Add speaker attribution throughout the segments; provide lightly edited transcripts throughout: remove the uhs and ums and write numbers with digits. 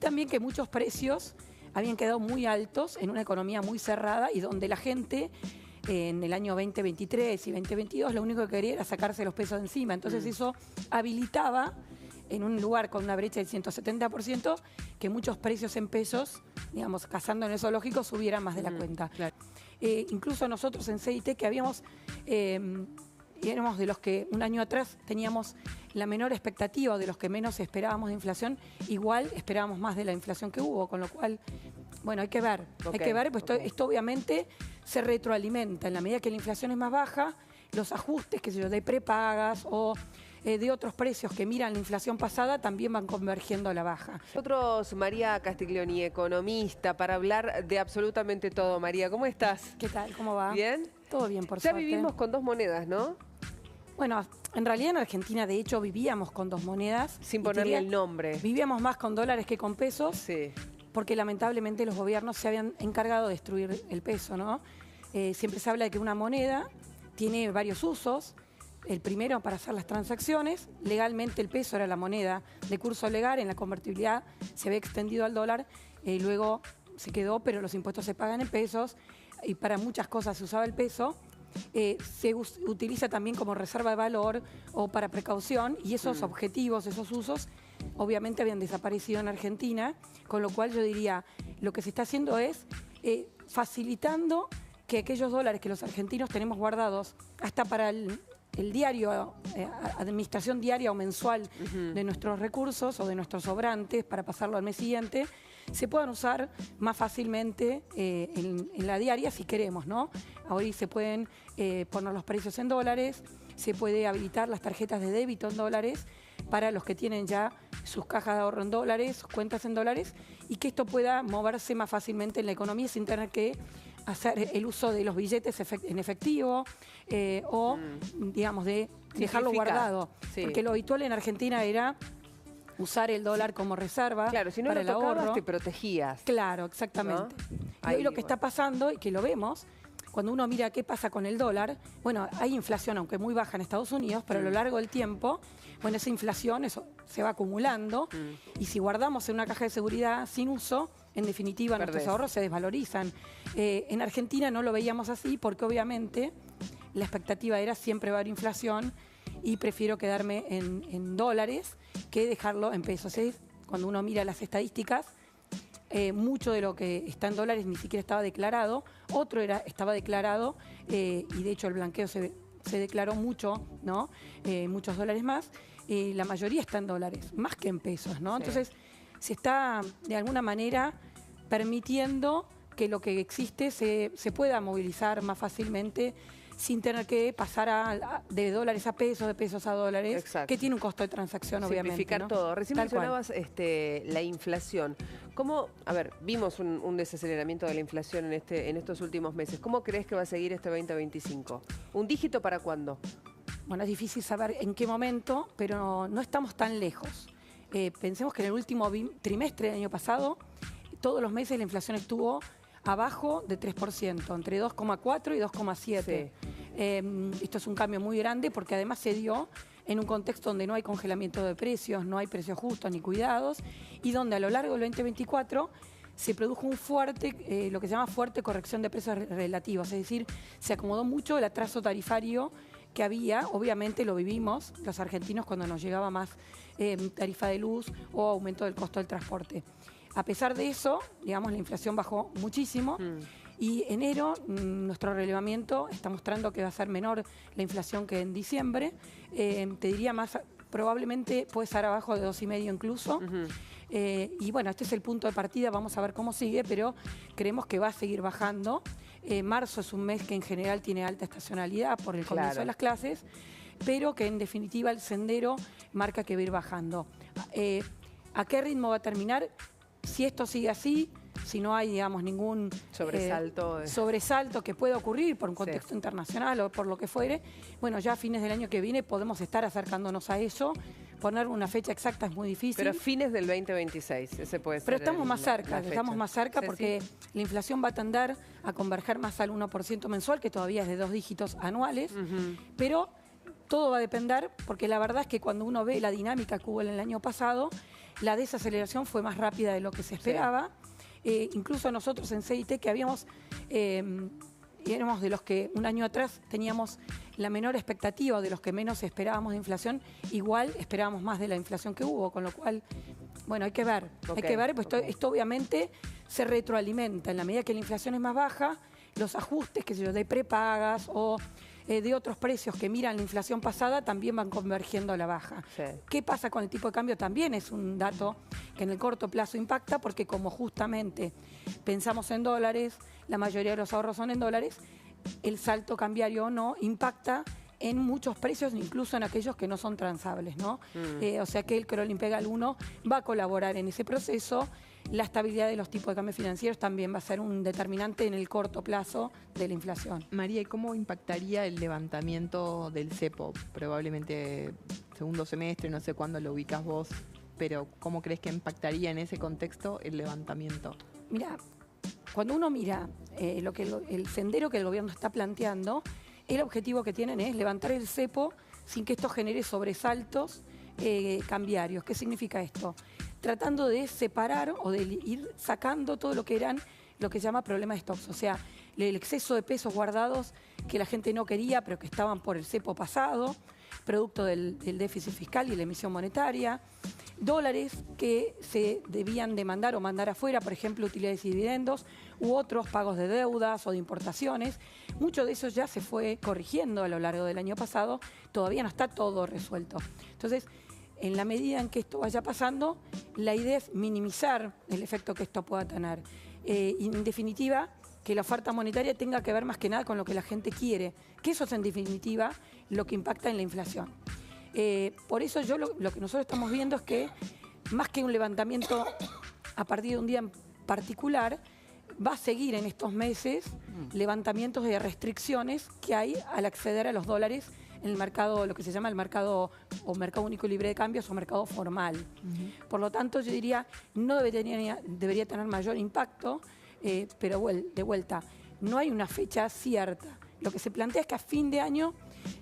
Speaker 1: también que muchos precios habían quedado muy altos en una economía muy cerrada y donde la gente en el año 2023 y 2022 lo único que quería era sacarse los pesos de encima. Entonces eso habilitaba en un lugar con una brecha del 170% que muchos precios en pesos, digamos, cazando en el zoológico, subieran más de la cuenta.
Speaker 2: Claro.
Speaker 1: Incluso nosotros en CIT, que éramos de los que un año atrás teníamos la menor expectativa, de los que menos esperábamos de inflación, igual esperábamos más de la inflación que hubo, con lo cual, bueno, hay que ver, pues esto obviamente se retroalimenta. En la medida que la inflación es más baja, los ajustes, qué sé yo, de prepagas o de otros precios que miran la inflación pasada también van convergiendo a la baja.
Speaker 2: Nosotros, María Castiglioni, economista, para hablar de absolutamente todo. María, ¿cómo estás?
Speaker 1: ¿Qué tal? ¿Cómo va?
Speaker 2: ¿Bien?
Speaker 1: Todo bien, por
Speaker 2: Ya
Speaker 1: suerte.
Speaker 2: vivimos con dos monedas, ¿no?
Speaker 1: Bueno, en realidad en Argentina, de hecho, vivíamos con dos monedas.
Speaker 2: Sin ponerle el nombre.
Speaker 1: Vivíamos más con dólares que con pesos.
Speaker 2: Sí.
Speaker 1: Porque lamentablemente los gobiernos se habían encargado de destruir el peso, ¿no? Siempre se habla de que una moneda tiene varios usos. El primero, para hacer las transacciones. Legalmente el peso era la moneda de curso legal, en la convertibilidad se había extendido al dólar, luego se quedó, pero los impuestos se pagan en pesos y para muchas cosas se usaba el peso. Se utiliza también como reserva de valor o para precaución, y esos objetivos, esos usos, obviamente habían desaparecido en Argentina, con lo cual yo diría, lo que se está haciendo es facilitando que aquellos dólares que los argentinos tenemos guardados hasta para el diario, administración diaria o mensual de nuestros recursos o de nuestros sobrantes para pasarlo al mes siguiente, se puedan usar más fácilmente en la diaria si queremos, ¿no? Hoy se pueden poner los precios en dólares, se puede habilitar las tarjetas de débito en dólares para los que tienen ya sus cajas de ahorro en dólares, sus cuentas en dólares, y que esto pueda moverse más fácilmente en la economía sin tener que hacer el uso de los billetes en efectivo o, digamos, de dejarlo guardado. Sí. Porque lo habitual en Argentina era usar el dólar como reserva.
Speaker 2: Claro, si no
Speaker 1: para
Speaker 2: lo
Speaker 1: el ahorro,
Speaker 2: te protegías.
Speaker 1: Claro, exactamente. ¿No? Y hoy lo que está pasando, y que lo vemos, cuando uno mira qué pasa con el dólar, bueno, hay inflación, aunque muy baja en Estados Unidos, pero a lo largo del tiempo, bueno, esa inflación eso se va acumulando, y si guardamos en una caja de seguridad sin uso, en definitiva nuestros ahorros se desvalorizan. En Argentina no lo veíamos así porque obviamente la expectativa era siempre va a haber inflación y prefiero quedarme en dólares que dejarlo en pesos. Cuando uno mira las estadísticas, mucho de lo que está en dólares ni siquiera estaba declarado, otro estaba declarado y de hecho el blanqueo se declaró mucho, ¿no? Muchos dólares más, la mayoría está en dólares, más que en pesos, ¿no? Sí. Entonces se está de alguna manera permitiendo que lo que existe se pueda movilizar más fácilmente sin tener que pasar de dólares a pesos, de pesos a dólares. Exacto. Que tiene un costo de transacción, obviamente.
Speaker 2: Simplificar, ¿no? Todo. Recién mencionabas la inflación. ¿Cómo, a ver, vimos un desaceleramiento de la inflación en estos últimos meses? ¿Cómo crees que va a seguir este 2025? ¿Un dígito para cuándo?
Speaker 1: Bueno, es difícil saber en qué momento, pero no estamos tan lejos. Pensemos que en el último trimestre del año pasado, todos los meses la inflación estuvo abajo de 3%, entre 2,4 y 2,7. Sí. Esto es un cambio muy grande porque además se dio en un contexto donde no hay congelamiento de precios, no hay precios justos ni cuidados, y donde a lo largo del 2024 se produjo un fuerte, lo que se llama fuerte corrección de precios relativos, es decir, se acomodó mucho el atraso tarifario que había. Obviamente lo vivimos los argentinos cuando nos llegaba más tarifa de luz o aumento del costo del transporte. A pesar de eso, digamos, la inflación bajó muchísimo y enero nuestro relevamiento está mostrando que va a ser menor la inflación que en diciembre. Te diría más, probablemente puede estar abajo de 2,5 incluso. Y bueno, este es el punto de partida, vamos a ver cómo sigue, pero creemos que va a seguir bajando. Marzo es un mes que en general tiene alta estacionalidad por el comienzo de las clases, pero que en definitiva el sendero marca que va a ir bajando. ¿A qué ritmo va a terminar? Si esto sigue así, si no hay, digamos, ningún sobresalto que pueda ocurrir por un contexto internacional o por lo que fuere, bueno, ya a fines del año que viene podemos estar acercándonos a eso. Poner una fecha exacta es muy difícil.
Speaker 2: Pero fines del 2026, ese puede ser.
Speaker 1: Pero estamos más cerca, porque la inflación va a tender a converger más al 1% mensual, que todavía es de 2 dígitos anuales, pero todo va a depender, porque la verdad es que cuando uno ve la dinámica que hubo en el año pasado, la desaceleración fue más rápida de lo que se esperaba. Incluso nosotros en CIT, que éramos de los que un año atrás teníamos la menor expectativa, de los que menos esperábamos de inflación, igual esperábamos más de la inflación que hubo, con lo cual, bueno, hay que ver, pues esto obviamente se retroalimenta. En la medida que la inflación es más baja, los ajustes, qué sé yo, de prepagas o de otros precios que miran la inflación pasada también van convergiendo a la baja. Sí. ¿Qué pasa con el tipo de cambio? También es un dato que en el corto plazo impacta, porque como justamente pensamos en dólares, la mayoría de los ahorros son en dólares, el salto cambiario o no impacta en muchos precios, incluso en aquellos que no son transables, ¿no? O sea que el Crawling Pegal 1 va a colaborar en ese proceso. La estabilidad de los tipos de cambio financieros también va a ser un determinante en el corto plazo de la inflación.
Speaker 3: María, ¿y cómo impactaría el levantamiento del cepo? Probablemente segundo semestre, no sé cuándo lo ubicas vos, pero ¿cómo crees que impactaría en ese contexto el levantamiento?
Speaker 1: Mira, cuando uno mira el sendero que el gobierno está planteando, el objetivo que tienen es levantar el cepo sin que esto genere sobresaltos cambiarios. ¿Qué significa esto? Tratando de separar o de ir sacando todo lo que se llama problema de stocks, o sea, el exceso de pesos guardados que la gente no quería, pero que estaban por el cepo pasado, producto del déficit fiscal y la emisión monetaria, dólares que se debían demandar o mandar afuera, por ejemplo, utilidades y dividendos, u otros pagos de deudas o de importaciones. Mucho de eso ya se fue corrigiendo a lo largo del año pasado, todavía no está todo resuelto. Entonces, en la medida en que esto vaya pasando, la idea es minimizar el efecto que esto pueda tener. Y en definitiva, que la oferta monetaria tenga que ver más que nada con lo que la gente quiere, que eso es en definitiva lo que impacta en la inflación. Por eso lo que nosotros estamos viendo es que más que un levantamiento a partir de un día en particular, va a seguir en estos meses levantamientos de restricciones que hay al acceder a los dólares en el mercado, lo que se llama el mercado o mercado único y libre de cambios o mercado formal. Por lo tanto, yo diría, no debería tener mayor impacto, pero de vuelta, no hay una fecha cierta. Lo que se plantea es que a fin de año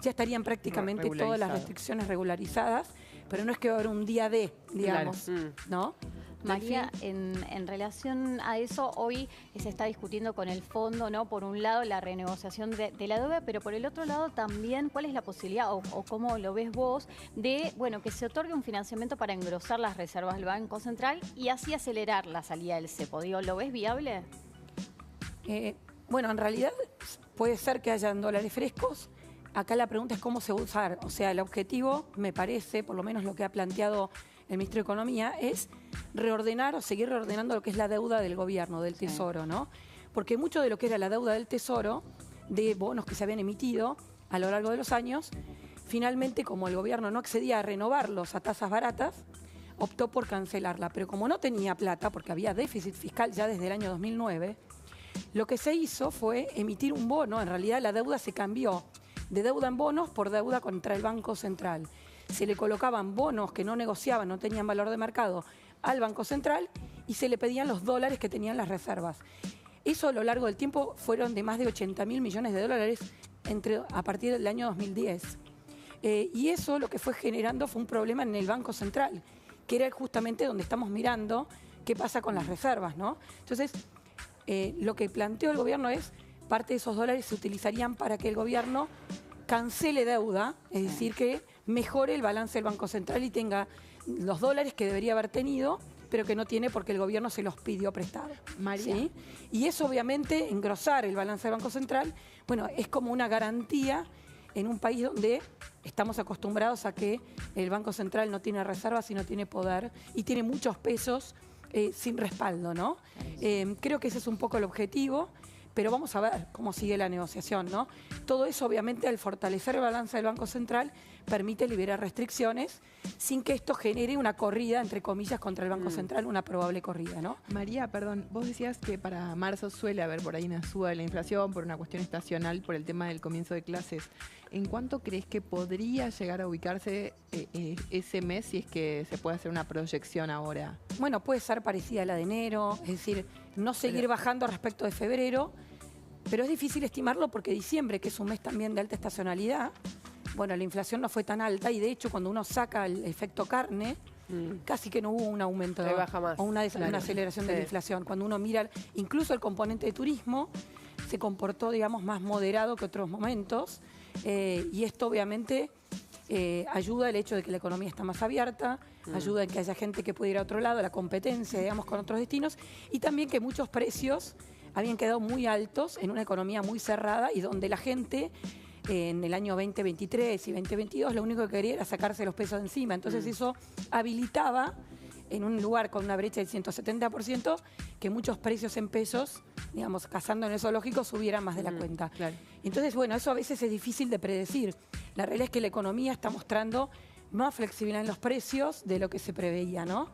Speaker 1: ya estarían prácticamente todas las restricciones regularizadas, pero no es que va a haber un día D, digamos, claro. ¿No?
Speaker 4: María, en relación a eso, hoy se está discutiendo con el fondo, ¿no? Por un lado, la renegociación de la deuda, pero por el otro lado también, ¿cuál es la posibilidad o cómo lo ves vos de, bueno, que se otorgue un financiamiento para engrosar las reservas del Banco Central y así acelerar la salida del cepo? Digo, ¿lo ves viable?
Speaker 1: Bueno, en realidad puede ser que hayan dólares frescos. Acá la pregunta es cómo se va a usar. O sea, el objetivo, me parece, por lo menos lo que ha planteado el ministro de Economía, es reordenar o seguir reordenando lo que es la deuda del gobierno, del Tesoro, ¿no? Porque mucho de lo que era la deuda del Tesoro, de bonos que se habían emitido a lo largo de los años, finalmente, como el gobierno no accedía a renovarlos a tasas baratas, optó por cancelarla. Pero como no tenía plata, porque había déficit fiscal ya desde el año 2009, lo que se hizo fue emitir un bono. En realidad la deuda se cambió de deuda en bonos por deuda contra el Banco Central. Se le colocaban bonos que no negociaban, no tenían valor de mercado al Banco Central y se le pedían los dólares que tenían las reservas. Eso a lo largo del tiempo fueron de más de 80.000 millones de dólares a partir del año 2010. Y eso lo que fue generando fue un problema en el Banco Central, que era justamente donde estamos mirando qué pasa con las reservas, ¿no? Entonces, lo que planteó el gobierno es parte de esos dólares se utilizarían para que el gobierno cancele deuda, es decir, que mejore el balance del Banco Central y tenga los dólares que debería haber tenido, pero que no tiene porque el gobierno se los pidió prestado.
Speaker 3: María.
Speaker 1: ¿Sí? Y eso obviamente, engrosar el balance del Banco Central, bueno, es como una garantía en un país donde estamos acostumbrados a que el Banco Central no tiene reservas y no tiene poder y tiene muchos pesos sin respaldo, ¿no? Creo que ese es un poco el objetivo. Pero vamos a ver cómo sigue la negociación, ¿no? Todo eso, obviamente, al fortalecer el balance del Banco Central, permite liberar restricciones sin que esto genere una corrida, entre comillas, contra el Banco Central, una probable corrida, ¿no?
Speaker 3: María, perdón, vos decías que para marzo suele haber por ahí una suba de la inflación por una cuestión estacional, por el tema del comienzo de clases. ¿En cuánto crees que podría llegar a ubicarse ese mes si es que se puede hacer una proyección ahora?
Speaker 1: Bueno, puede ser parecida a la de enero, es decir, no seguir bajando respecto de febrero, pero es difícil estimarlo porque diciembre, que es un mes también de alta estacionalidad, bueno, la inflación no fue tan alta y de hecho cuando uno saca el efecto carne, casi que no hubo un aumento
Speaker 2: baja más.
Speaker 1: o una aceleración de la inflación. Cuando uno mira, incluso el componente de turismo se comportó, digamos, más moderado que otros momentos y esto obviamente ayuda el hecho de que la economía está más abierta, ayuda en que haya gente que puede ir a otro lado, la competencia, digamos, con otros destinos y también que muchos precios habían quedado muy altos en una economía muy cerrada y donde la gente en el año 2023 y 2022 lo único que quería era sacarse los pesos de encima. Entonces eso habilitaba en un lugar con una brecha del 170% que muchos precios en pesos, digamos, cazando en el zoológico, subieran más de la cuenta.
Speaker 3: Claro.
Speaker 1: Entonces, bueno, eso a veces es difícil de predecir. La realidad es que la economía está mostrando más flexibilidad en los precios de lo que se preveía, ¿no?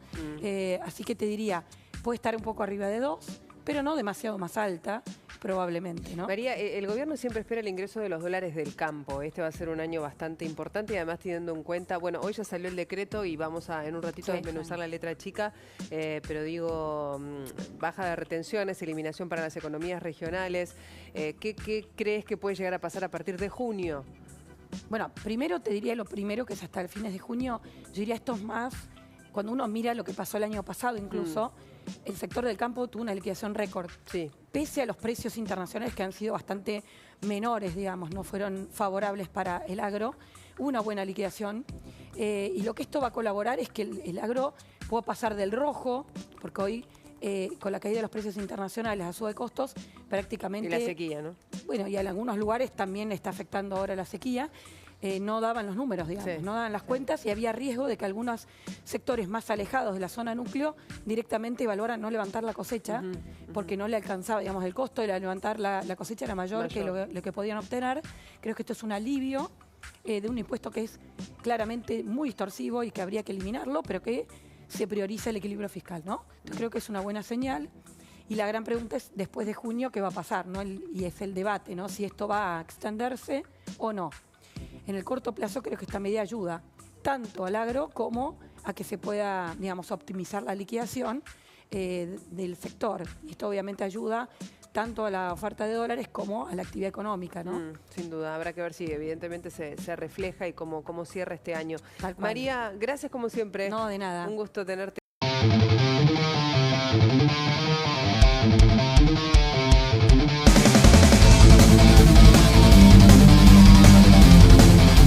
Speaker 1: Así que te diría, puede estar un poco arriba de 2, pero no demasiado más alta, probablemente, ¿no?
Speaker 2: María, el gobierno siempre espera el ingreso de los dólares del campo. Este va a ser un año bastante importante y además teniendo en cuenta, bueno, hoy ya salió el decreto y vamos a en un ratito a desmenuzar la letra chica, pero digo, baja de retenciones, eliminación para las economías regionales. ¿Qué crees que puede llegar a pasar a partir de junio?
Speaker 1: Bueno, primero te diría lo primero, que es hasta el fines de junio. Yo diría esto es más, cuando uno mira lo que pasó el año pasado incluso, el sector del campo tuvo una liquidación récord.
Speaker 2: Sí.
Speaker 1: Pese a los precios internacionales que han sido bastante menores, digamos, no fueron favorables para el agro, hubo una buena liquidación. Y lo que esto va a colaborar es que el agro pueda pasar del rojo, porque hoy con la caída de los precios internacionales a suba de costos, prácticamente...
Speaker 2: Y la sequía, ¿no?
Speaker 1: Bueno, y en algunos lugares también está afectando ahora la sequía. No daban los números, digamos, no daban las cuentas y había riesgo de que algunos sectores más alejados de la zona núcleo directamente evaluaran no levantar la cosecha porque no le alcanzaba, digamos, el costo de levantar la cosecha era mayor que lo que podían obtener. Creo que esto es un alivio de un impuesto que es claramente muy distorsivo y que habría que eliminarlo, pero que se prioriza el equilibrio fiscal, ¿no? Entonces creo que es una buena señal. Y la gran pregunta es, después de junio, ¿qué va a pasar? ¿No? Y es el debate, ¿no? Si esto va a extenderse o no. En el corto plazo creo que esta medida ayuda tanto al agro como a que se pueda, digamos, optimizar la liquidación del sector. Y esto obviamente ayuda tanto a la oferta de dólares como a la actividad económica, ¿no?
Speaker 2: Sin duda, habrá que ver si evidentemente se refleja y cómo cierra este año. María, gracias como siempre.
Speaker 1: No, de nada.
Speaker 2: Un gusto tenerte.